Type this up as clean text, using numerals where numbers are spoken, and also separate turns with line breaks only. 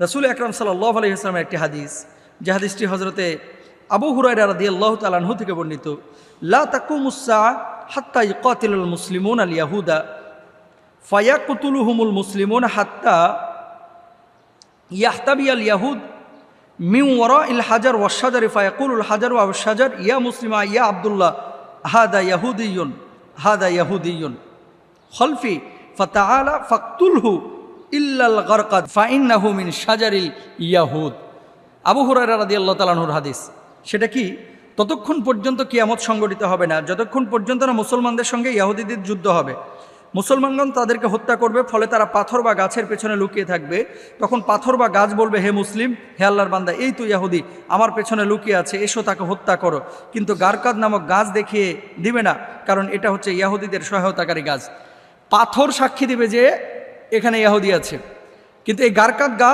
রাসূল আকরাম সাল্লাল্লাহু আলাইহি ওয়াসাল্লামের একটি হাদিস, যে হাদিসটি হযরতে আবু হুরায়রা রাদিয়াল্লাহু তাআলা আনহু থেকে বর্ণিত। লা তাকুমুস সাআ হাত্তা ইউকাতিলুল মুসলিমুনা আল ইয়াহুদা ফায়াকতুলুহুমুল মুসলিমুনা হাত্তা ইয়াহতাবিয়াল ইয়াহুদ মিন ওয়ারাইল হাজার ওয়াশ শাজারি ফায়াকুলুল হাজার ওয়াশ শাজার ইয়া মুসলিমা ইয়া আব্দুল্লাহ হাদা ইয়াহুদিয়ুন খলফি ফাতাআলা ফাকতুলহু ইল্লাল গারকাদ ফাইন্নাহু মিন শাজারিল ইয়াহুদ। আবু হুরায়রা রাদিয়াল্লাহু তাআলা আনহুর হাদিস। সেটা কি? ততক্ষণ পর্যন্ত কিয়ামত সংগঠিত হবে না যতক্ষণ পর্যন্ত না মুসলমানদের সঙ্গে ইহুদিদের যুদ্ধ হবে। মুসলমানগণ তাদেরকে হত্যা করবে, ফলে তারা পাথর বা গাছের পেছনে লুকিয়ে থাকবে। তখন পাথর বা গাছ বলবে, হে মুসলিম, হে আল্লাহর বান্দা, এই তো ইহুদি আমার পেছনে লুকিয়ে আছে, এসো তাকে হত্যা করো। কিন্তু গারকাদ নামক গাছ দেখিয়ে দিবে না, কারণ এটা হচ্ছে ইহুদিদের সহায়তাকারী গাছ। পাথর সাক্ষী দিবে যে এখানে ইহুদি আছে, কিন্তু এই গারকাদ গাছ